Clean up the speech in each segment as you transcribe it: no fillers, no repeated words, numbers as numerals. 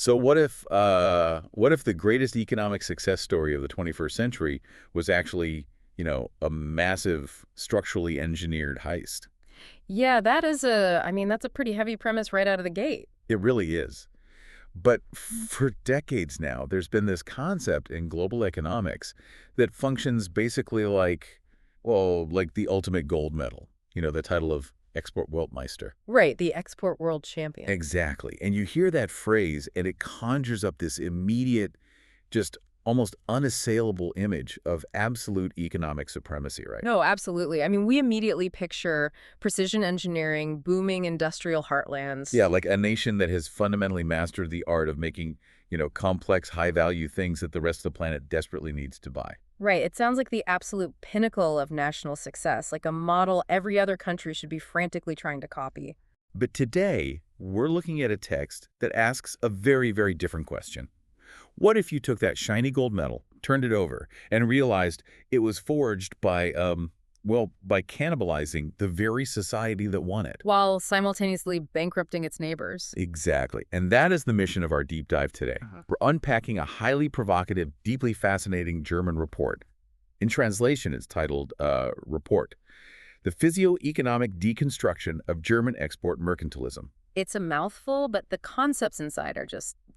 So what if the greatest economic success story of the 21st century was actually, a massive structurally engineered heist? Yeah, I mean, that's a pretty heavy premise right out of the gate. It really is. But for decades now, there's been this concept in global economics that functions basically like, well, like the ultimate gold medal, the title of Exportweltmeister. Right, the export world champion. Exactly. And you hear that phrase, and it conjures up this immediate, just almost unassailable image of absolute economic supremacy, right? No, absolutely. I mean, we immediately picture precision engineering, booming industrial heartlands. Yeah, like a nation that has fundamentally mastered the art of making, complex, high-value things that the rest of the planet desperately needs to buy. Right, it sounds like the absolute pinnacle of national success, like a model every other country should be frantically trying to copy. But today, we're looking at a text that asks a very, very different question. What if you took that shiny gold medal, turned it over, and realized it was forged by, by cannibalizing the very society that won it? While simultaneously bankrupting its neighbors. Exactly. And that is the mission of our deep dive today. We're unpacking a highly provocative, deeply fascinating German report. In translation, it's titled Report, The Physio-Economic Deconstruction of German Export Mercantilism. It's a mouthful, but the concepts inside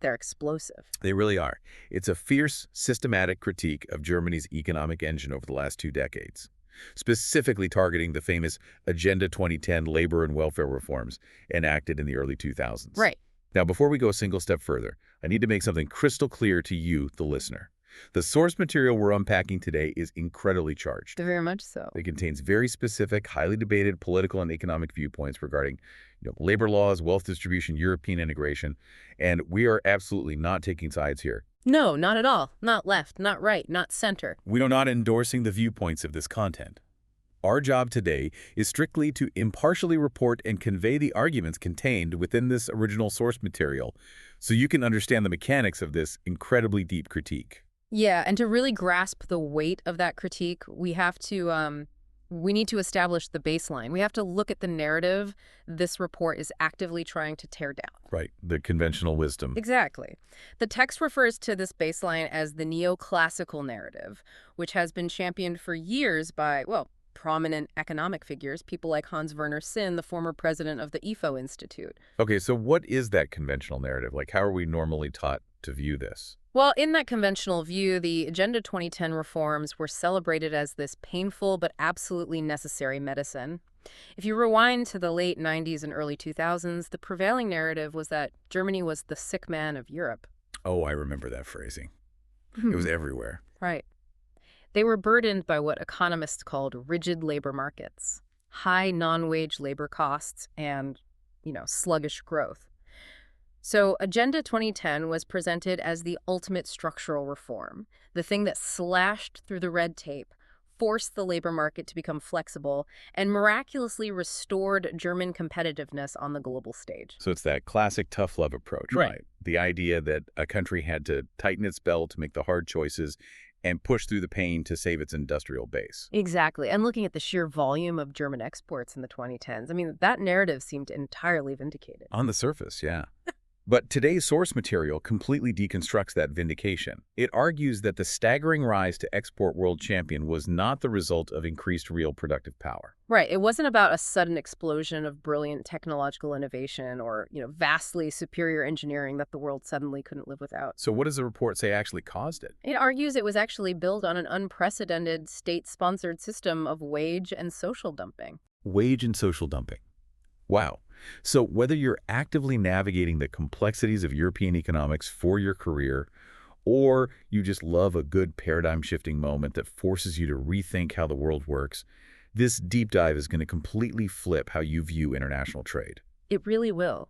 they're explosive. They really are. It's a fierce, systematic critique of Germany's economic engine over the last 2 decades, specifically targeting the famous Agenda 2010 labor and welfare reforms enacted in the early 2000s. Right. Now, before we go a single step further, I need to make something crystal clear to you, the listener. The source material we're unpacking today is incredibly charged. Very much so. It contains very specific, highly debated political and economic viewpoints regarding labor laws, wealth distribution, European integration, and we are absolutely not taking sides here. No, not at all. Not left, not right, not center. We are not endorsing the viewpoints of this content. Our job today is strictly to impartially report and convey the arguments contained within this original source material so you can understand the mechanics of this incredibly deep critique. Yeah, and to really grasp the weight of that critique, we need to establish the baseline. We have to look at the narrative this report is actively trying to tear down. Right, the conventional wisdom. Exactly. The text refers to this baseline as the neoclassical narrative, which has been championed for years by, well, prominent economic figures, people like Hans Werner Sinn, the former president of the IFO Institute. Okay, so what is that conventional narrative? Like, how are we normally taught to view this? Well, in that conventional view, the Agenda 2010 reforms were celebrated as this painful but absolutely necessary medicine. If you rewind to the late 90s and early 2000s, the prevailing narrative was that Germany was the sick man of Europe. Oh, I remember that phrasing. It was everywhere. Right. They were burdened by what economists called rigid labor markets, high non-wage labor costs, and, sluggish growth. So Agenda 2010 was presented as the ultimate structural reform, the thing that slashed through the red tape, forced the labor market to become flexible, and miraculously restored German competitiveness on the global stage. So it's that classic tough love approach, right? The idea that a country had to tighten its belt to make the hard choices and push through the pain to save its industrial base. Exactly. And looking at the sheer volume of German exports in the 2010s, I mean, that narrative seemed entirely vindicated. On the surface, yeah. But today's source material completely deconstructs that vindication. It argues that the staggering rise to export world champion was not the result of increased real productive power. Right. It wasn't about a sudden explosion of brilliant technological innovation or, vastly superior engineering that the world suddenly couldn't live without. So what does the report say actually caused it? It argues it was actually built on an unprecedented state-sponsored system of wage and social dumping. Wage and social dumping. Wow. So whether you're actively navigating the complexities of European economics for your career, or you just love a good paradigm-shifting moment that forces you to rethink how the world works, this deep dive is going to completely flip how you view international trade. It really will.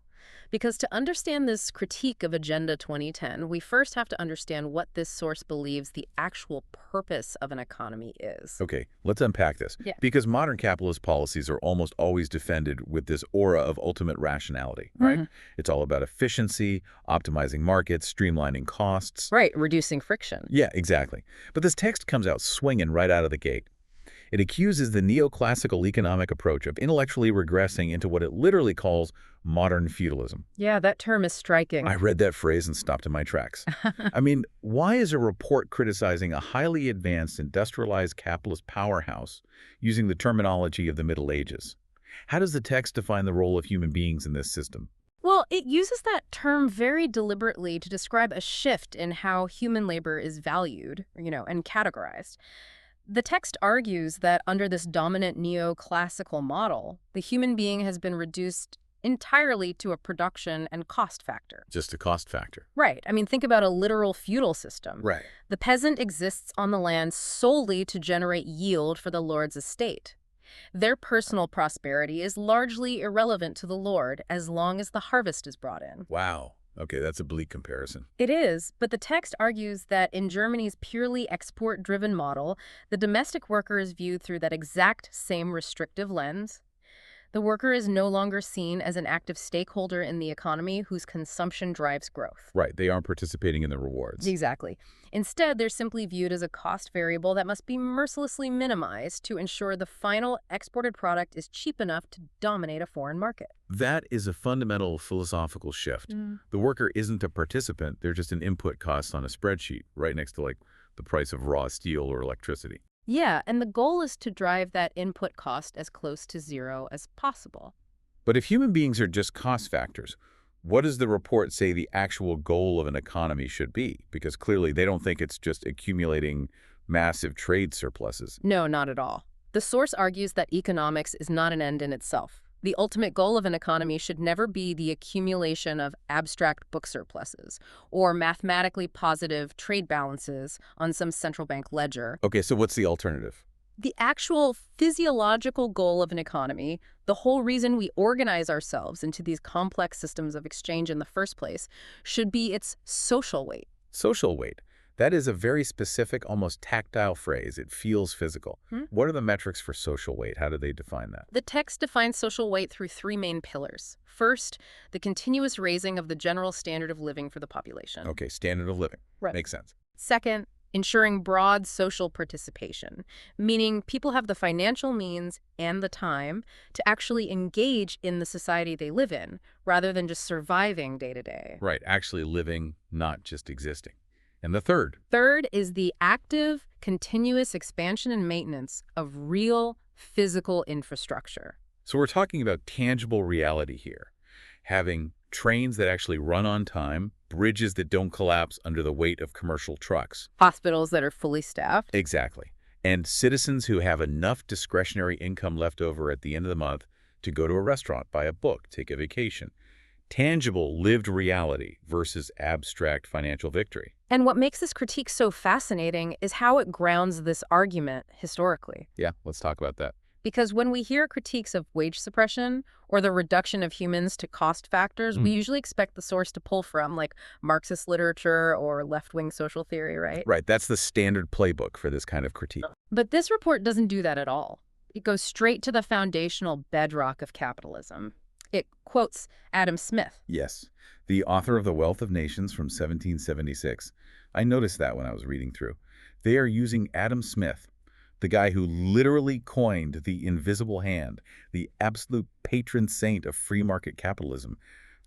Because to understand this critique of Agenda 2010, we first have to understand what this source believes the actual purpose of an economy is. Okay, let's unpack this. Yeah. Because modern capitalist policies are almost always defended with this aura of ultimate rationality, right? It's all about efficiency, optimizing markets, streamlining costs. Right, reducing friction. Yeah, exactly. But this text comes out swinging right out of the gate. It accuses the neoclassical economic approach of intellectually regressing into what it literally calls modern feudalism. Yeah, that term is striking. I read that phrase and stopped in my tracks. I mean, why is a report criticizing a highly advanced industrialized capitalist powerhouse using the terminology of the Middle Ages? How does the text define the role of human beings in this system? Well, it uses that term very deliberately to describe a shift in how human labor is valued, and categorized. The text argues that under this dominant neoclassical model, the human being has been reduced entirely to a production and cost factor. Just a cost factor. Right. I mean, think about a literal feudal system. Right. The peasant exists on the land solely to generate yield for the lord's estate. Their personal prosperity is largely irrelevant to the lord as long as the harvest is brought in. Wow. Okay, that's a bleak comparison. It is, but the text argues that in Germany's purely export-driven model, the domestic worker is viewed through that exact same restrictive lens. The worker is no longer seen as an active stakeholder in the economy whose consumption drives growth. Right, they aren't participating in the rewards. Exactly. Instead, they're simply viewed as a cost variable that must be mercilessly minimized to ensure the final exported product is cheap enough to dominate a foreign market. That is a fundamental philosophical shift. The worker isn't a participant, they're just an input cost on a spreadsheet, right next to like the price of raw steel or electricity. Yeah, and the goal is to drive that input cost as close to zero as possible. But if human beings are just cost factors, what does the report say the actual goal of an economy should be? Because clearly they don't think it's just accumulating massive trade surpluses. No, not at all. The source argues that economics is not an end in itself. The ultimate goal of an economy should never be the accumulation of abstract book surpluses or mathematically positive trade balances on some central bank ledger. Okay, so what's the alternative? The actual physiological goal of an economy, the whole reason we organize ourselves into these complex systems of exchange in the first place, should be its social weight. Social weight. That is a very specific, almost tactile phrase. It feels physical. What are the metrics for social weight? How do they define that? The text defines social weight through three main pillars. First, the continuous raising of the general standard of living for the population. Okay, standard of living. Right. Makes sense. Second, ensuring broad social participation, meaning people have the financial means and the time to actually engage in the society they live in, rather than just surviving day to day. Right, actually living, not just existing. And the third? Third is the active, continuous expansion and maintenance of real physical infrastructure. So we're talking about tangible reality here. Having trains that actually run on time, bridges that don't collapse under the weight of commercial trucks. Hospitals that are fully staffed. Exactly. And citizens who have enough discretionary income left over at the end of the month to go to a restaurant, buy a book, take a vacation. Tangible, lived reality versus abstract financial victory. And what makes this critique so fascinating is how it grounds this argument historically. Yeah, let's talk about that. Because when we hear critiques of wage suppression or the reduction of humans to cost factors, we usually expect the source to pull from, like Marxist literature or left-wing social theory, right? Right, that's the standard playbook for this kind of critique. But this report doesn't do that at all. It goes straight to the foundational bedrock of capitalism. It quotes Adam Smith. Yes, the author of The Wealth of Nations from 1776. I noticed that when I was reading through. They are using Adam Smith, the guy who literally coined the invisible hand, the absolute patron saint of free market capitalism,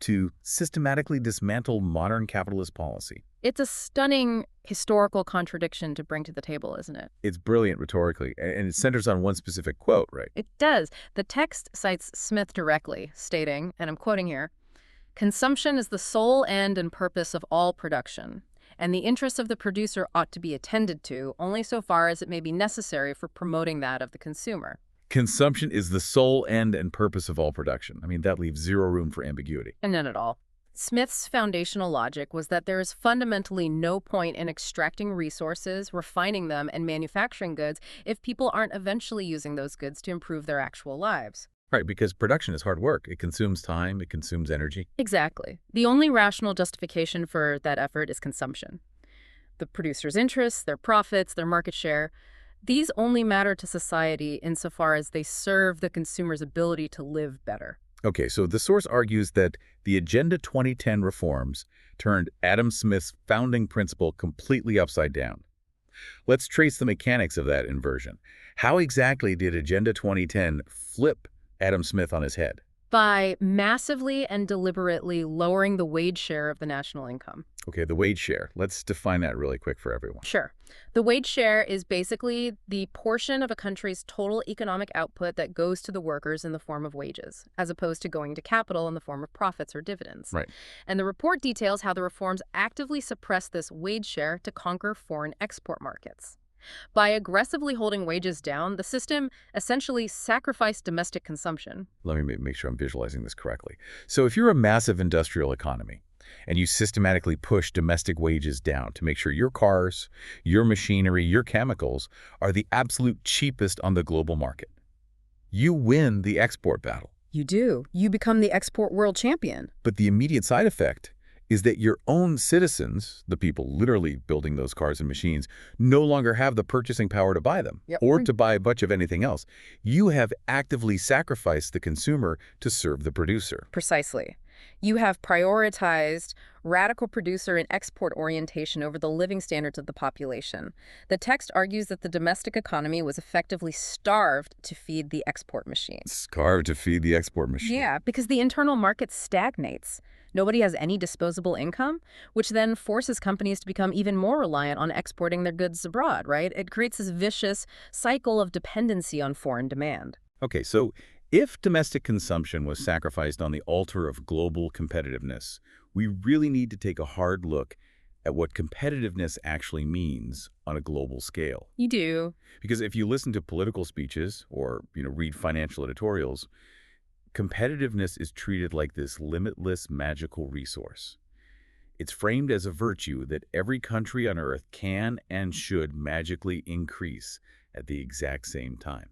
to systematically dismantle modern capitalist policy. It's a stunning historical contradiction to bring to the table, isn't it? It's brilliant rhetorically, and it centers on one specific quote, right? It does. The text cites Smith directly, stating, and I'm quoting here, "Consumption is the sole end and purpose of all production, and the interests of the producer ought to be attended to only so far as it may be necessary for promoting that of the consumer." Consumption is the sole end and purpose of all production. I mean, that leaves zero room for ambiguity. And none at all. Smith's foundational logic was that there is fundamentally no point in extracting resources, refining them, and manufacturing goods if people aren't eventually using those goods to improve their actual lives. Right, because production is hard work. It consumes time, it consumes energy. Exactly. The only rational justification for that effort is consumption. The producer's interests, their profits, their market share, these only matter to society insofar as they serve the consumer's ability to live better. Okay, so the source argues that the Agenda 2010 reforms turned Adam Smith's founding principle completely upside down. Let's trace the mechanics of that inversion. How exactly did Agenda 2010 flip Adam Smith on his head? By massively and deliberately lowering the wage share of the national income. Okay, the wage share. Let's define that really quick for everyone. Sure. The wage share is basically the portion of a country's total economic output that goes to the workers in the form of wages, as opposed to going to capital in the form of profits or dividends. Right. And the report details how the reforms actively suppress this wage share to conquer foreign export markets. By aggressively holding wages down, the system essentially sacrificed domestic consumption. Let me make sure I'm visualizing this correctly. So if you're a massive industrial economy and you systematically push domestic wages down to make sure your cars, your machinery, your chemicals are the absolute cheapest on the global market, you win the export battle. You do. You become the export world champion. But the immediate side effect is that your own citizens, the people literally building those cars and machines, no longer have the purchasing power to buy them or to buy a bunch of anything else. You have actively sacrificed the consumer to serve the producer. Precisely. You have prioritized radical producer and export orientation over the living standards of the population. The text argues that the domestic economy was effectively starved to feed the export machine. Starved to feed the export machine. Yeah, because the internal market stagnates. Nobody has any disposable income, which then forces companies to become even more reliant on exporting their goods abroad, right? It creates this vicious cycle of dependency on foreign demand. Okay, so if domestic consumption was sacrificed on the altar of global competitiveness, we really need to take a hard look at what competitiveness actually means on a global scale. You do. Because if you listen to political speeches or, read financial editorials, competitiveness is treated like this limitless magical resource. It's framed as a virtue that every country on Earth can and should magically increase at the exact same time,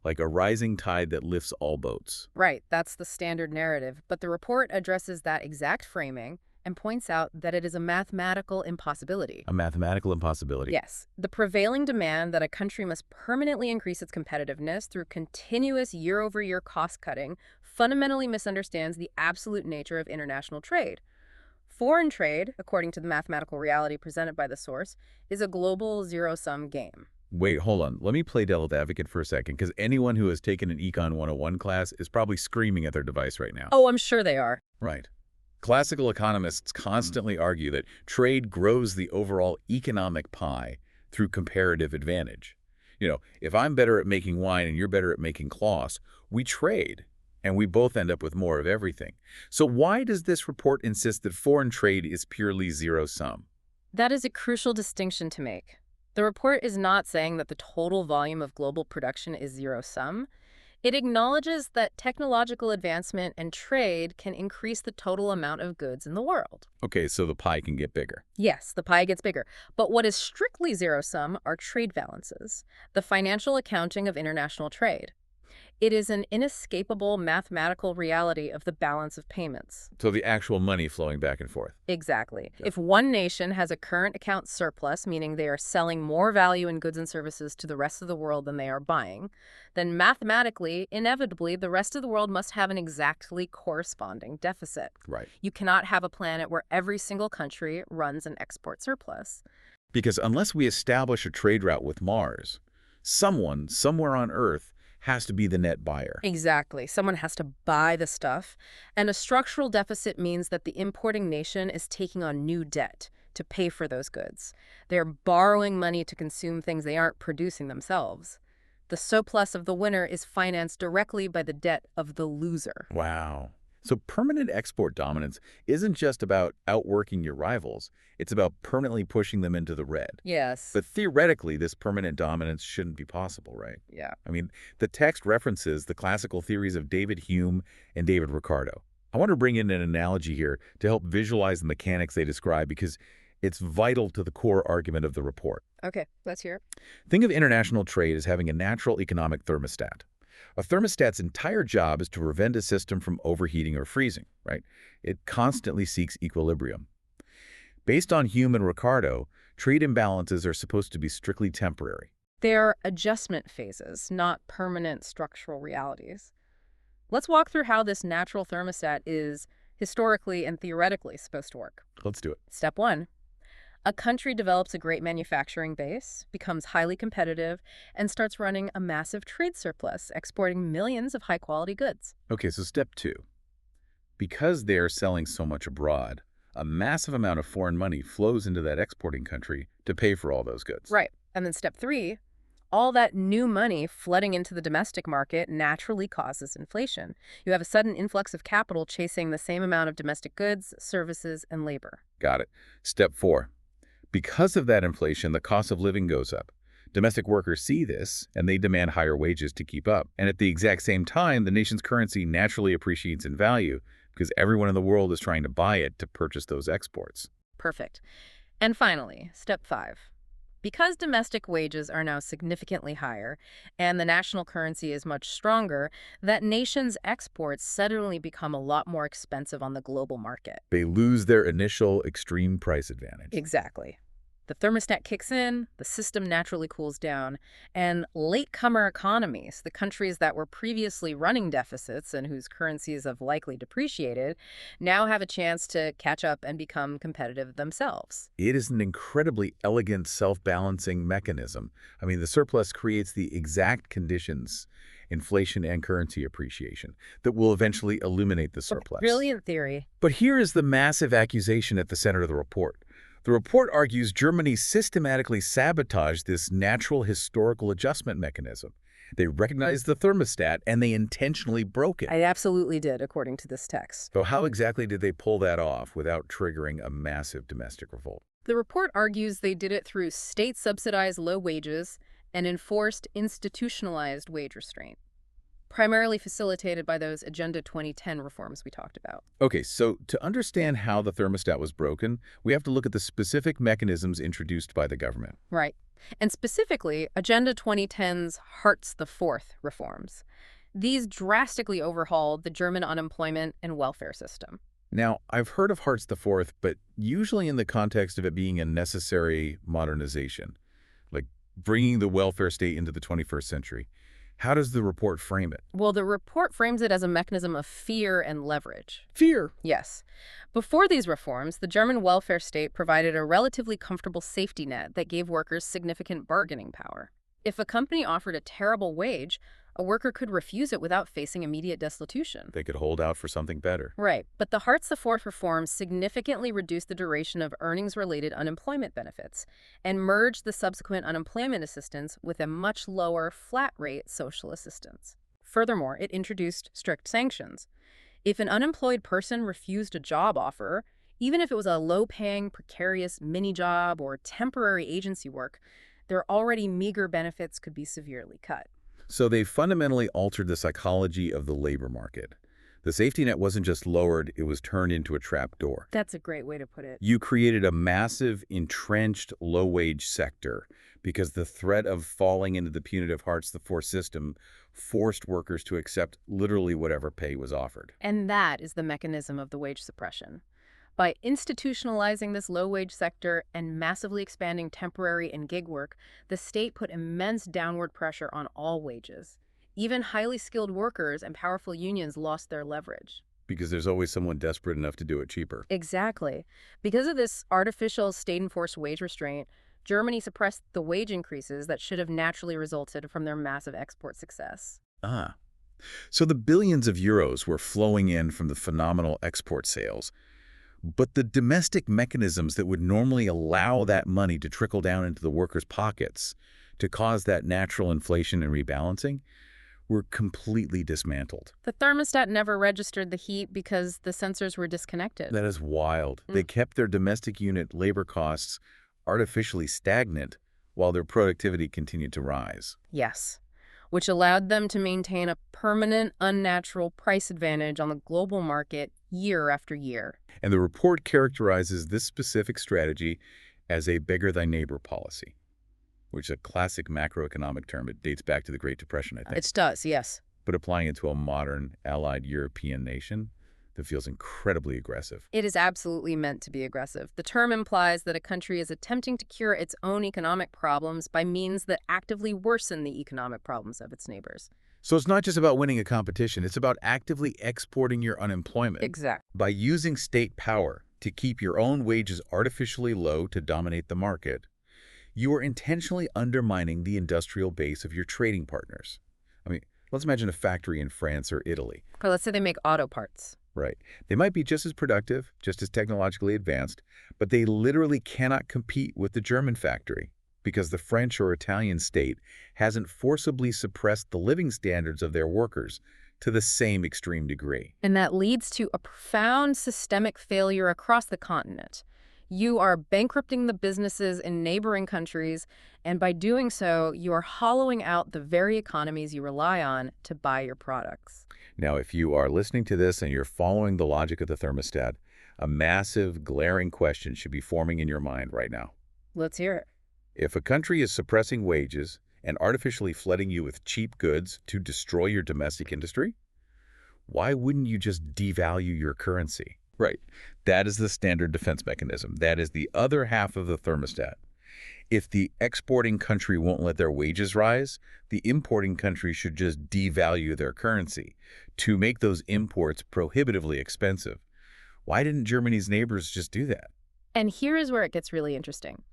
like a rising tide that lifts all boats. Right, that's the standard narrative. But the report addresses that exact framing and points out that it is a mathematical impossibility. A mathematical impossibility. Yes, the prevailing demand that a country must permanently increase its competitiveness through continuous year-over-year cost-cutting fundamentally misunderstands the absolute nature of international trade. Foreign trade, according to the mathematical reality presented by the source, is a global zero-sum game. Wait, hold on. Let me play devil's advocate for a second, because anyone who has taken an Econ 101 class is probably screaming at their device right now. Oh, I'm sure they are. Right. Classical economists constantly argue that trade grows the overall economic pie through comparative advantage. If I'm better at making wine and you're better at making cloths, we trade, and we both end up with more of everything. So why does this report insist that foreign trade is purely zero-sum? That is a crucial distinction to make. The report is not saying that the total volume of global production is zero-sum. It acknowledges that technological advancement and trade can increase the total amount of goods in the world. Okay, so the pie can get bigger. Yes, the pie gets bigger. But what is strictly zero-sum are trade balances, the financial accounting of international trade. It is an inescapable mathematical reality of the balance of payments. So the actual money flowing back and forth. Exactly. Yeah. If one nation has a current account surplus, meaning they are selling more value in goods and services to the rest of the world than they are buying, then mathematically, inevitably, the rest of the world must have an exactly corresponding deficit. Right. You cannot have a planet where every single country runs an export surplus. Because unless we establish a trade route with Mars, someone, somewhere on Earth, has to be the net buyer. Exactly. Someone has to buy the stuff. And a structural deficit means that the importing nation is taking on new debt to pay for those goods. They're borrowing money to consume things they aren't producing themselves. The surplus of the winner is financed directly by the debt of the loser. Wow. So permanent export dominance isn't just about outworking your rivals. It's about permanently pushing them into the red. Yes. But theoretically, this permanent dominance shouldn't be possible, right? Yeah. I mean, the text references the classical theories of David Hume and David Ricardo. I want to bring in an analogy here to help visualize the mechanics they describe, because it's vital to the core argument of the report. Okay, let's hear it. Think of international trade as having a natural economic thermostat. A thermostat's entire job is to prevent a system from overheating or freezing, right? It constantly seeks equilibrium. Based on Hume and Ricardo, trade imbalances are supposed to be strictly temporary. They're adjustment phases, not permanent structural realities. Let's walk through how this natural thermostat is historically and theoretically supposed to work. Let's do it. Step 1. A country develops a great manufacturing base, becomes highly competitive, and starts running a massive trade surplus, exporting millions of high-quality goods. Okay, so step 2. Because they're selling so much abroad, a massive amount of foreign money flows into that exporting country to pay for all those goods. Right. And then step 3, all that new money flooding into the domestic market naturally causes inflation. You have a sudden influx of capital chasing the same amount of domestic goods, services, and labor. Got it. Step 4. Because of that inflation, the cost of living goes up. Domestic workers see this, and they demand higher wages to keep up. And at the exact same time, the nation's currency naturally appreciates in value because everyone in the world is trying to buy it to purchase those exports. Perfect. And finally, step 5. Because domestic wages are now significantly higher and the national currency is much stronger, that nation's exports suddenly become a lot more expensive on the global market. They lose their initial extreme price advantage. Exactly. The thermostat kicks in, the system naturally cools down, and latecomer economies, the countries that were previously running deficits and whose currencies have likely depreciated, now have a chance to catch up and become competitive themselves. It is an incredibly elegant self-balancing mechanism. I mean, the surplus creates the exact conditions, inflation and currency appreciation, that will eventually eliminate the surplus. Brilliant theory. But here is the massive accusation at the center of the report. The report argues Germany systematically sabotaged this natural historical adjustment mechanism. They recognized the thermostat and they intentionally broke it. I absolutely did, according to this text. So how exactly did they pull that off without triggering a massive domestic revolt? The report argues they did it through state-subsidized low wages and enforced institutionalized wage restraint, primarily facilitated by those Agenda 2010 reforms we talked about. Okay, so to understand how the thermostat was broken, we have to look at the specific mechanisms introduced by the government. Right. And specifically, Agenda 2010's Hartz IV reforms. These drastically overhauled the German unemployment and welfare system. Now, I've heard of Heist IV, but usually in the context of it being a necessary modernization, like bringing the welfare state into the 21st century. How does the report frame it? Well, the report frames it as a mechanism of fear and leverage. Fear. Yes. Before these reforms, the German welfare state provided a relatively comfortable safety net that gave workers significant bargaining power. If a company offered a terrible wage, a worker could refuse it without facing immediate destitution. They could hold out for something better. Right, but the Hartz IV reforms significantly reduced the duration of earnings-related unemployment benefits and merged the subsequent unemployment assistance with a much lower flat-rate social assistance. Furthermore, it introduced strict sanctions. If an unemployed person refused a job offer, even if it was a low-paying, precarious mini-job or temporary agency work, their already meager benefits could be severely cut. So they fundamentally altered the psychology of the labor market. The safety net wasn't just lowered, it was turned into a trap door. That's a great way to put it. You created a massive, entrenched, low-wage sector because the threat of falling into the punitive Hartz IV system forced workers to accept literally whatever pay was offered. And that is the mechanism of the wage suppression. By institutionalizing this low-wage sector and massively expanding temporary and gig work, the state put immense downward pressure on all wages. Even highly skilled workers and powerful unions lost their leverage. Because there's always someone desperate enough to do it cheaper. Exactly. Because of this artificial state-enforced wage restraint, Germany suppressed the wage increases that should have naturally resulted from their massive export success. Ah. So the billions of euros were flowing in from the phenomenal export sales. But the domestic mechanisms that would normally allow that money to trickle down into the workers' pockets to cause that natural inflation and rebalancing were completely dismantled. The thermostat never registered the heat because the sensors were disconnected. That is wild. They kept their domestic unit labor costs artificially stagnant while their productivity continued to rise. Yes, which allowed them to maintain a permanent, unnatural price advantage on the global market year after year. And the report characterizes this specific strategy as a beggar-thy-neighbor policy, which is a classic macroeconomic term. It dates back to the Great Depression, I think. It does, yes. But applying it to a modern, allied European nation that feels incredibly aggressive. It is absolutely meant to be aggressive. The term implies that a country is attempting to cure its own economic problems by means that actively worsen the economic problems of its neighbors. So it's not just about winning a competition. It's about actively exporting your unemployment. Exactly. By using state power to keep your own wages artificially low to dominate the market, you are intentionally undermining the industrial base of your trading partners. I mean, let's imagine a factory in France or Italy. Or let's say they make auto parts. Right. They might be just as productive, just as technologically advanced, but they literally cannot compete with the German factory because the French or Italian state hasn't forcibly suppressed the living standards of their workers to the same extreme degree. And that leads to a profound systemic failure across the continent. You are bankrupting the businesses in neighboring countries, and by doing so, you are hollowing out the very economies you rely on to buy your products. Now, if you are listening to this and you're following the logic of the thermostat, a massive, glaring question should be forming in your mind right now. Let's hear it. If a country is suppressing wages and artificially flooding you with cheap goods to destroy your domestic industry, why wouldn't you just devalue your currency? Right. That is the standard defense mechanism. That is the other half of the thermostat. If the exporting country won't let their wages rise, the importing country should just devalue their currency to make those imports prohibitively expensive. Why didn't Germany's neighbors just do that? And here is where it gets really interesting.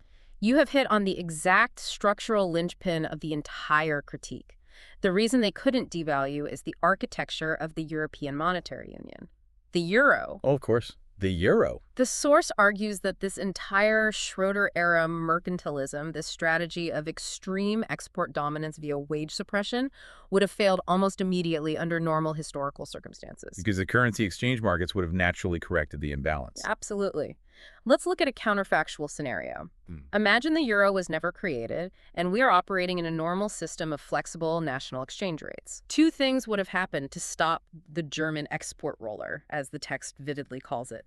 You have hit on the exact structural linchpin of the entire critique. The reason they couldn't devalue is the architecture of the European Monetary Union. The euro. Oh, of course. The euro. The source argues that this entire Schroeder-era mercantilism, this strategy of extreme export dominance via wage suppression, would have failed almost immediately under normal historical circumstances. Because the currency exchange markets would have naturally corrected the imbalance. Absolutely. Let's look at a counterfactual scenario. Imagine the euro was never created, and we are operating in a normal system of flexible national exchange rates. Two things would have happened to stop the German export roller, as the text vividly calls it.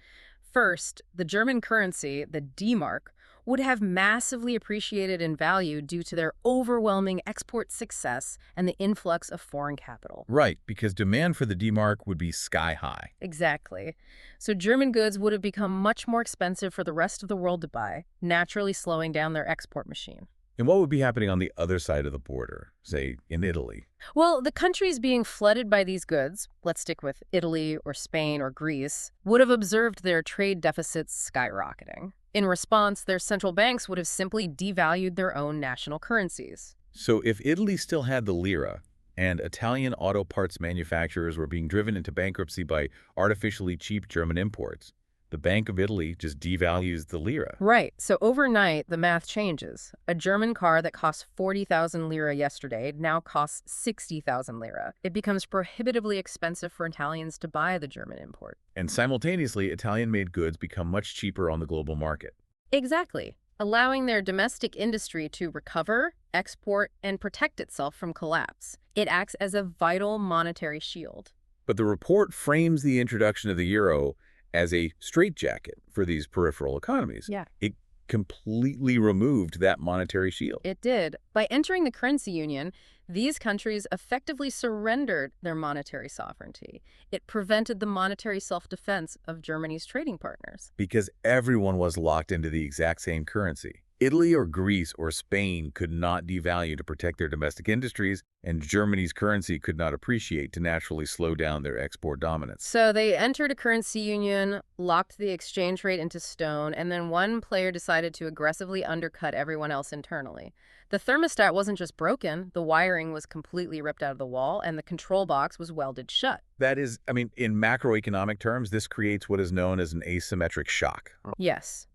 First, the German currency, the D-Mark, would have massively appreciated in value due to their overwhelming export success and the influx of foreign capital. Right, because demand for the D-Mark would be sky high. Exactly. So German goods would have become much more expensive for the rest of the world to buy, naturally slowing down their export machine. And what would be happening on the other side of the border, say in Italy? Well, the countries being flooded by these goods, let's stick with Italy or Spain or Greece, would have observed their trade deficits skyrocketing. In response, their central banks would have simply devalued their own national currencies. So if Italy still had the lira, and Italian auto parts manufacturers were being driven into bankruptcy by artificially cheap German imports, the Bank of Italy just devalues the lira. Right. So overnight, the math changes. A German car that cost 40,000 lira yesterday now costs 60,000 lira. It becomes prohibitively expensive for Italians to buy the German import. And simultaneously, Italian-made goods become much cheaper on the global market. Exactly. Allowing their domestic industry to recover, export, and protect itself from collapse. It acts as a vital monetary shield. But the report frames the introduction of the euro as a straitjacket for these peripheral economies. Yeah. It completely removed that monetary shield. It did. By entering the currency union, these countries effectively surrendered their monetary sovereignty. It prevented the monetary self-defense of Germany's trading partners. Because everyone was locked into the exact same currency. Italy or Greece or Spain could not devalue to protect their domestic industries, and Germany's currency could not appreciate to naturally slow down their export dominance. So they entered a currency union, locked the exchange rate into stone, and then one player decided to aggressively undercut everyone else internally. The thermostat wasn't just broken, the wiring was completely ripped out of the wall, and the control box was welded shut. That is, in macroeconomic terms, this creates what is known as an asymmetric shock. Yes.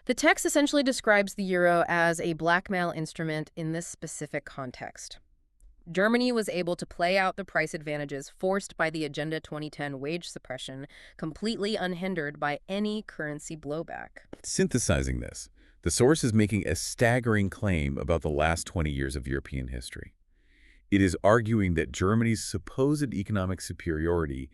The text essentially describes the euro as a blackmail instrument in this specific context. Germany was able to play out the price advantages forced by the Agenda 2010 wage suppression, completely unhindered by any currency blowback. Synthesizing this, the source is making a staggering claim about the last 20 years of European history. It is arguing that Germany's supposed economic superiority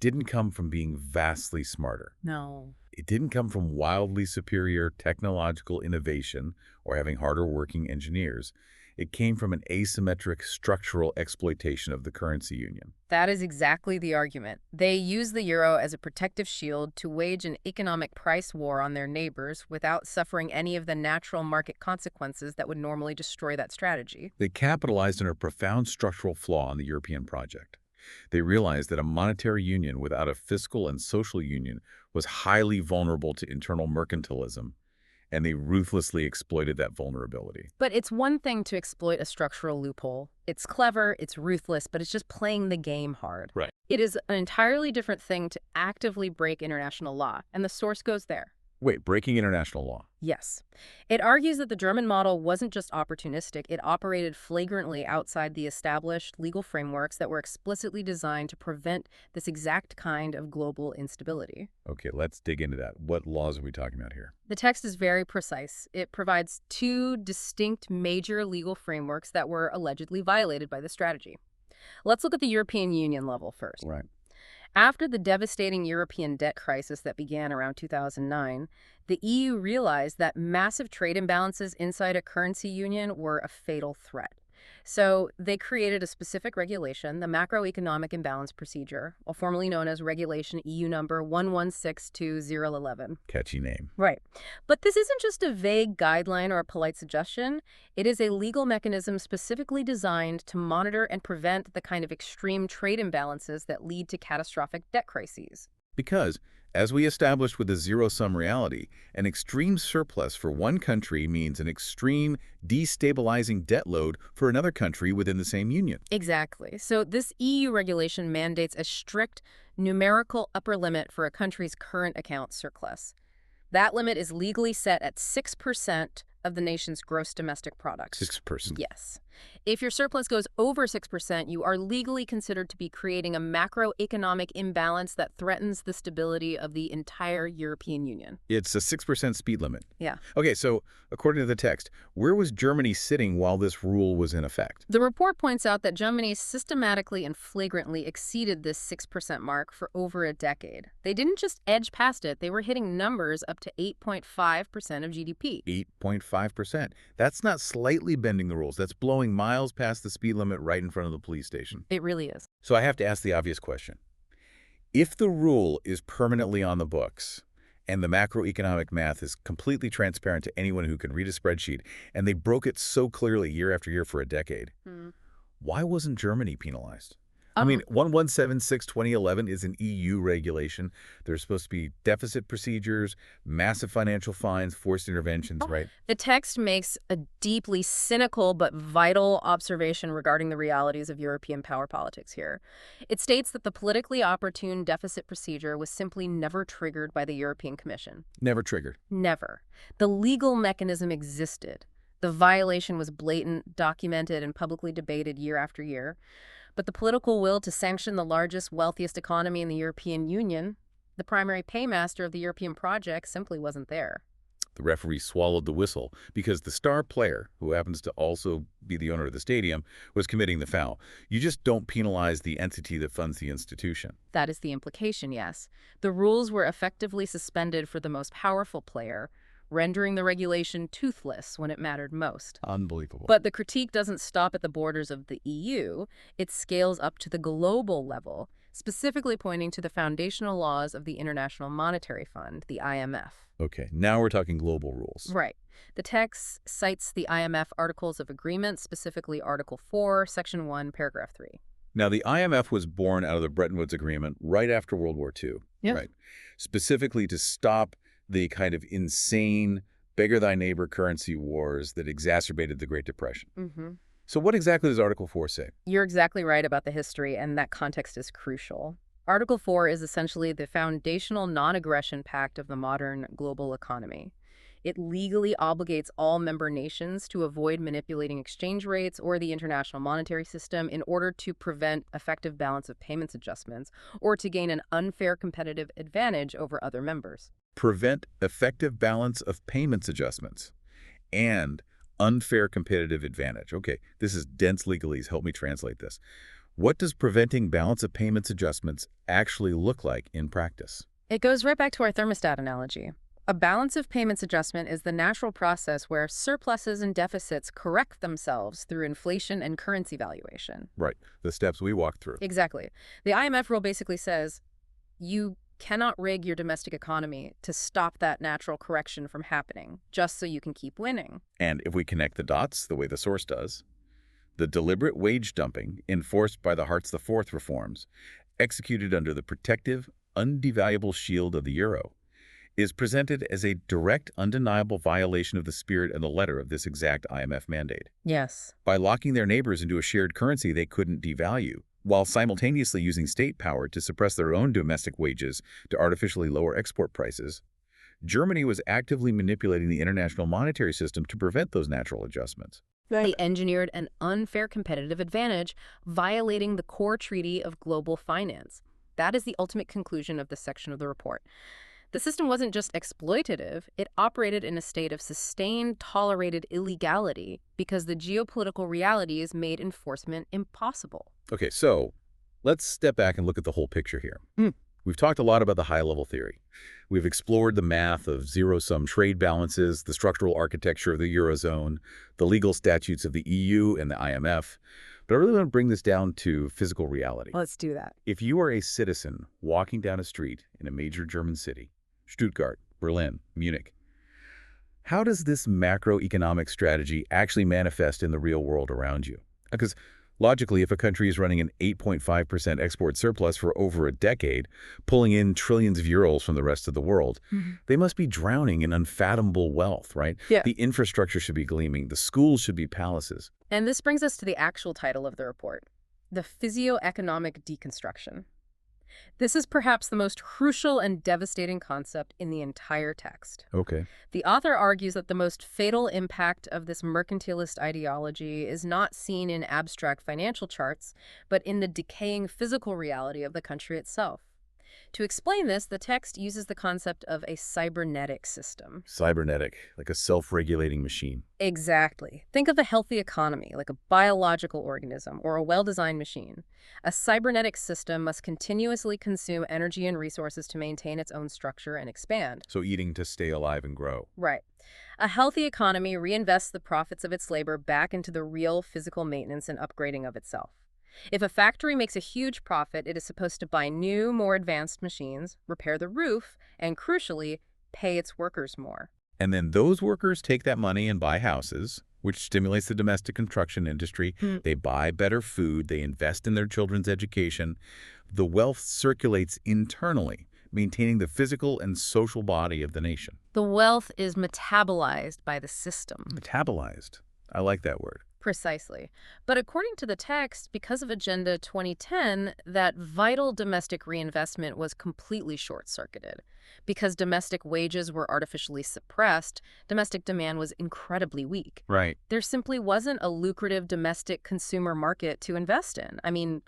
didn't come from being vastly smarter. No. It didn't come from wildly superior technological innovation or having harder working engineers. It came from an asymmetric structural exploitation of the currency union. That is exactly the argument. They use the euro as a protective shield to wage an economic price war on their neighbors without suffering any of the natural market consequences that would normally destroy that strategy. They capitalized on a profound structural flaw in the European project. They realized that a monetary union without a fiscal and social union was highly vulnerable to internal mercantilism, and they ruthlessly exploited that vulnerability. But it's one thing to exploit a structural loophole. It's clever, it's ruthless, but it's just playing the game hard. Right. It is an entirely different thing to actively break international law, and the source goes there. Wait, breaking international law. Yes. It argues that the German model wasn't just opportunistic, it operated flagrantly outside the established legal frameworks that were explicitly designed to prevent this exact kind of global instability. Okay, let's dig into that. What laws are we talking about here? The text is very precise. It provides two distinct major legal frameworks that were allegedly violated by the strategy. Let's look at the European Union level first. Right. After the devastating European debt crisis that began around 2009, the EU realized that massive trade imbalances inside a currency union were a fatal threat. So they created a specific regulation, the Macroeconomic Imbalance Procedure, or formerly known as Regulation EU number 1162/011. Catchy name. Right. But this isn't just a vague guideline or a polite suggestion. It is a legal mechanism specifically designed to monitor and prevent the kind of extreme trade imbalances that lead to catastrophic debt crises. Because, as we established with the zero-sum reality, an extreme surplus for one country means an extreme destabilizing debt load for another country within the same union. Exactly. So this EU regulation mandates a strict numerical upper limit for a country's current account surplus. That limit is legally set at 6% of the nation's gross domestic product. 6%. Yes. If your surplus goes over 6%, you are legally considered to be creating a macroeconomic imbalance that threatens the stability of the entire European Union. It's a 6% speed limit. Yeah. Okay, so according to the text, where was Germany sitting while this rule was in effect? The report points out that Germany systematically and flagrantly exceeded this 6% mark for over a decade. They didn't just edge past it, they were hitting numbers up to 8.5% of GDP. 8.5%. That's not slightly bending the rules. That's blowing miles past the speed limit right in front of the police station. It really is. So I have to ask the obvious question. If the rule is permanently on the books and the macroeconomic math is completely transparent to anyone who can read a spreadsheet, and they broke it so clearly year after year for a decade, why wasn't Germany penalized? I mean, 1176/2011 is an EU regulation. There's supposed to be deficit procedures, massive financial fines, forced interventions, right? The text makes a deeply cynical but vital observation regarding the realities of European power politics here. It states that the politically opportune deficit procedure was simply never triggered by the European Commission. Never triggered. Never. The legal mechanism existed. The violation was blatant, documented, and publicly debated year after year. But the political will to sanction the largest, wealthiest economy in the European Union, the primary paymaster of the European project, simply wasn't there. The referee swallowed the whistle because the star player, who happens to also be the owner of the stadium, was committing the foul. You just don't penalize the entity that funds the institution. That is the implication, yes. The rules were effectively suspended for the most powerful player, rendering the regulation toothless when it mattered most. Unbelievable. But the critique doesn't stop at the borders of the EU. It scales up to the global level, specifically pointing to the foundational laws of the International Monetary Fund, the IMF. Okay, now we're talking global rules. Right. The text cites the IMF Articles of Agreement, specifically Article 4, Section 1, Paragraph 3. Now, the IMF was born out of the Bretton Woods Agreement right after World War II, right? Specifically to stop the kind of insane beggar-thy-neighbor currency wars that exacerbated the Great Depression. So what exactly does Article 4 say? You're exactly right about the history, and that context is crucial. Article 4 is essentially the foundational non-aggression pact of the modern global economy. It legally obligates all member nations to avoid manipulating exchange rates or the international monetary system in order to prevent effective balance of payments adjustments or to gain an unfair competitive advantage over other members. Prevent effective balance of payments adjustments and unfair competitive advantage. Okay, this is dense legalese. Help me translate this. What does preventing balance of payments adjustments actually look like in practice? It goes right back to our thermostat analogy. A balance of payments adjustment is the natural process where surpluses and deficits correct themselves through inflation and currency valuation. Right, the steps we walked through. Exactly. The IMF rule basically says you cannot rig your domestic economy to stop that natural correction from happening, just so you can keep winning. And if we connect the dots the way the source does, the deliberate wage dumping enforced by the Hartz IV reforms, executed under the protective, undevaluable shield of the euro, is presented as a direct, undeniable violation of the spirit and the letter of this exact IMF mandate. Yes. By locking their neighbors into a shared currency they couldn't devalue, while simultaneously using state power to suppress their own domestic wages to artificially lower export prices, Germany was actively manipulating the international monetary system to prevent those natural adjustments. They engineered an unfair competitive advantage, violating the core treaty of global finance. That is the ultimate conclusion of this section of the report. The system wasn't just exploitative, it operated in a state of sustained, tolerated illegality because the geopolitical realities made enforcement impossible. Okay, so let's step back and look at the whole picture here. We've talked a lot about the high-level theory. We've explored the math of zero-sum trade balances, the structural architecture of the Eurozone, the legal statutes of the EU and the IMF. But I really want to bring this down to physical reality. Let's do that. If you are a citizen walking down a street in a major German city, Stuttgart, Berlin, Munich, how does this macroeconomic strategy actually manifest in the real world around you? Because logically, if a country is running an 8.5% export surplus for over a decade, pulling in trillions of euros from the rest of the world, they must be drowning in unfathomable wealth, right? Yeah. The infrastructure should be gleaming. The schools should be palaces. And this brings us to the actual title of the report, The Physio-Economic Deconstruction. This is perhaps the most crucial and devastating concept in the entire text. Okay. The author argues that the most fatal impact of this mercantilist ideology is not seen in abstract financial charts, but in the decaying physical reality of the country itself. To explain this, the text uses the concept of a cybernetic system. Cybernetic, like a self-regulating machine. Exactly. Think of a healthy economy, like a biological organism or a well-designed machine. A cybernetic system must continuously consume energy and resources to maintain its own structure and expand. So eating to stay alive and grow. Right. A healthy economy reinvests the profits of its labor back into the real physical maintenance and upgrading of itself. If a factory makes a huge profit, it is supposed to buy new, more advanced machines, repair the roof, and crucially, pay its workers more. And then those workers take that money and buy houses, which stimulates the domestic construction industry. They buy better food. They invest in their children's education. The wealth circulates internally, maintaining the physical and social body of the nation. The wealth is metabolized by the system. Metabolized. I like that word. Precisely. But according to the text, because of Agenda 2010, that vital domestic reinvestment was completely short-circuited. Because domestic wages were artificially suppressed, domestic demand was incredibly weak. Right. There simply wasn't a lucrative domestic consumer market to invest in. I mean,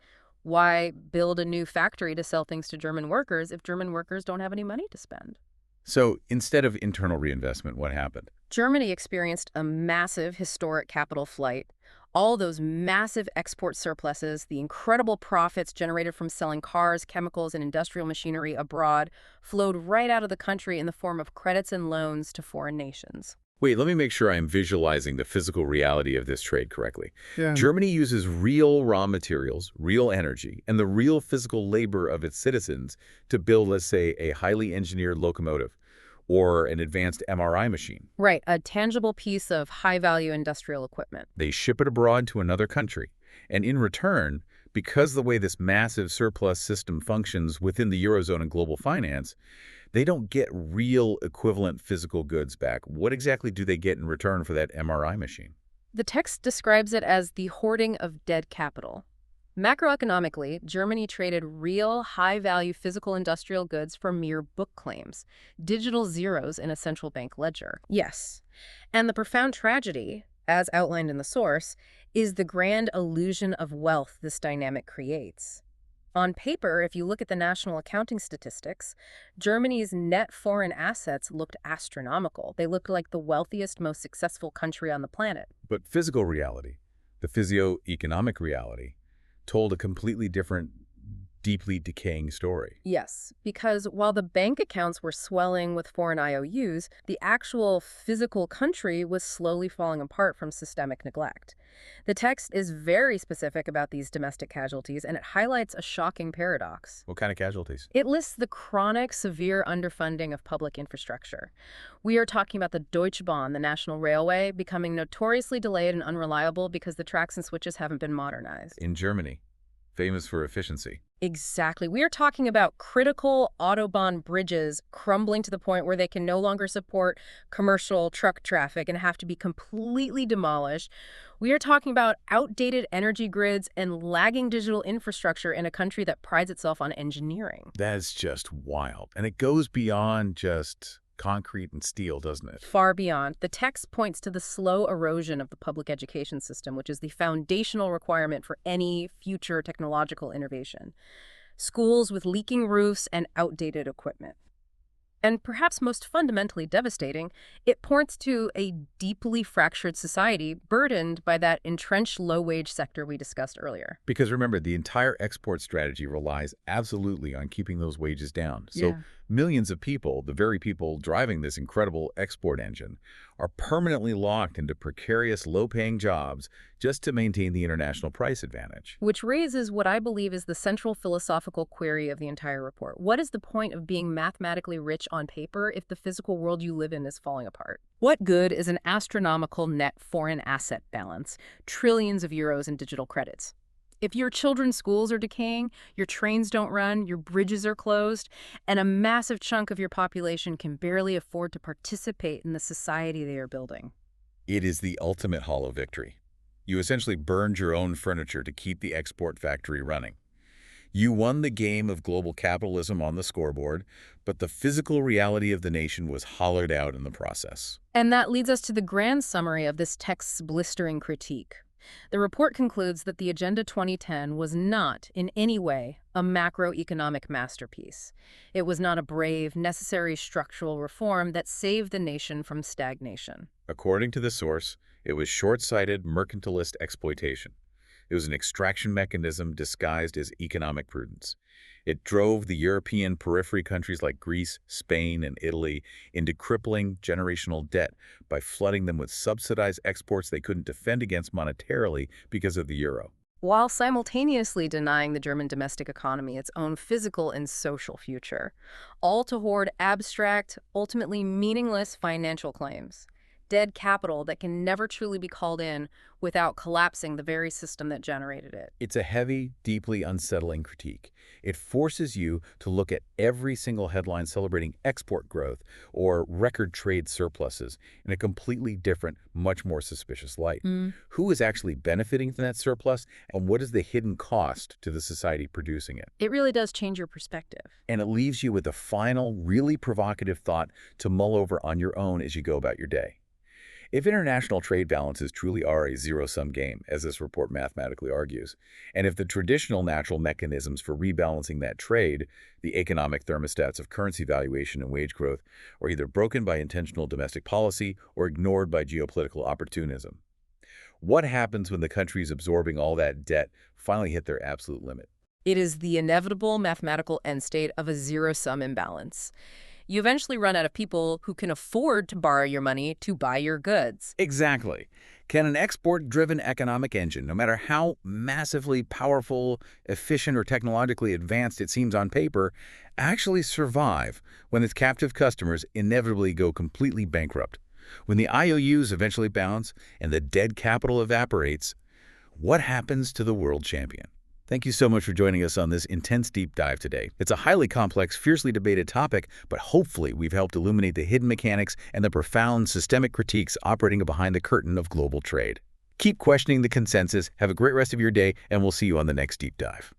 why build a new factory to sell things to German workers if German workers don't have any money to spend? So instead of internal reinvestment, what happened? Germany experienced a massive historic capital flight. All those massive export surpluses, the incredible profits generated from selling cars, chemicals, and industrial machinery abroad flowed right out of the country in the form of credits and loans to foreign nations. Wait, let me make sure I'm visualizing the physical reality of this trade correctly. Yeah. Germany uses real raw materials, real energy, and the real physical labor of its citizens to build, let's say, a highly engineered locomotive or an advanced MRI machine. Right, a tangible piece of high-value industrial equipment. They ship it abroad to another country. And in return, because the way this massive surplus system functions within the Eurozone and global finance, they don't get real equivalent physical goods back. What exactly do they get in return for that MRI machine? The text describes it as the hoarding of dead capital. Macroeconomically, Germany traded real, high-value physical industrial goods for mere book claims, digital zeros in a central bank ledger. Yes. And the profound tragedy, as outlined in the source, is the grand illusion of wealth this dynamic creates. On paper, if you look at the national accounting statistics, Germany's net foreign assets looked astronomical. They looked like the wealthiest, most successful country on the planet. But physical reality, the physio-economic reality, told a completely different, deeply decaying story. Yes, because while the bank accounts were swelling with foreign IOUs, the actual physical country was slowly falling apart from systemic neglect. The text is very specific about these domestic casualties, and it highlights a shocking paradox. What kind of casualties? It lists the chronic, severe underfunding of public infrastructure. We are talking about the Deutsche Bahn, the national railway, becoming notoriously delayed and unreliable because the tracks and switches haven't been modernized. In Germany, famous for efficiency. Exactly. We are talking about critical Autobahn bridges crumbling to the point where they can no longer support commercial truck traffic and have to be completely demolished. We are talking about outdated energy grids and lagging digital infrastructure in a country that prides itself on engineering. That's just wild. And it goes beyond just concrete and steel, doesn't it? Far beyond. The text points to the slow erosion of the public education system, which is the foundational requirement for any future technological innovation. Schools with leaking roofs and outdated equipment. And perhaps most fundamentally devastating, it points to a deeply fractured society burdened by that entrenched low-wage sector we discussed earlier. Because remember, the entire export strategy relies absolutely on keeping those wages down. So Yeah. millions of people, the very people driving this incredible export engine, are permanently locked into precarious, low-paying jobs just to maintain the international price advantage. Which raises what I believe is the central philosophical query of the entire report. What is the point of being mathematically rich on paper if the physical world you live in is falling apart? What good is an astronomical net foreign asset balance, trillions of euros in digital credits? If your children's schools are decaying, your trains don't run, your bridges are closed, and a massive chunk of your population can barely afford to participate in the society they are building. It is the ultimate hollow victory. You essentially burned your own furniture to keep the export factory running. You won the game of global capitalism on the scoreboard, but the physical reality of the nation was hollowed out in the process. And that leads us to the grand summary of this text's blistering critique. The report concludes that the Agenda 2010 was not, in any way, a macroeconomic masterpiece. It was not a brave, necessary structural reform that saved the nation from stagnation. According to the source, it was short-sighted mercantilist exploitation. It was an extraction mechanism disguised as economic prudence. It drove the European periphery countries like Greece, Spain, and Italy into crippling generational debt by flooding them with subsidized exports they couldn't defend against monetarily because of the euro. While simultaneously denying the German domestic economy its own physical and social future, all to hoard abstract, ultimately meaningless financial claims. Dead capital that can never truly be called in without collapsing the very system that generated it. It's a heavy, deeply unsettling critique. It forces you to look at every single headline celebrating export growth or record trade surpluses in a completely different, much more suspicious light. Who is actually benefiting from that surplus, and what is the hidden cost to the society producing it? It really does change your perspective. And it leaves you with a final, really provocative thought to mull over on your own as you go about your day. If international trade balances truly are a zero-sum game, as this report mathematically argues, and if the traditional natural mechanisms for rebalancing that trade, the economic thermostats of currency valuation and wage growth, are either broken by intentional domestic policy or ignored by geopolitical opportunism, what happens when the countries absorbing all that debt finally hit their absolute limit? It is the inevitable mathematical end state of a zero-sum imbalance. You eventually run out of people who can afford to borrow your money to buy your goods. Exactly. Can an export-driven economic engine, no matter how massively powerful, efficient, or technologically advanced it seems on paper, actually survive when its captive customers inevitably go completely bankrupt? When the IOUs eventually bounce and the dead capital evaporates, what happens to the world champion? Thank you so much for joining us on this intense deep dive today. It's a highly complex, fiercely debated topic, but hopefully we've helped illuminate the hidden mechanics and the profound systemic critiques operating behind the curtain of global trade. Keep questioning the consensus, have a great rest of your day, and we'll see you on the next deep dive.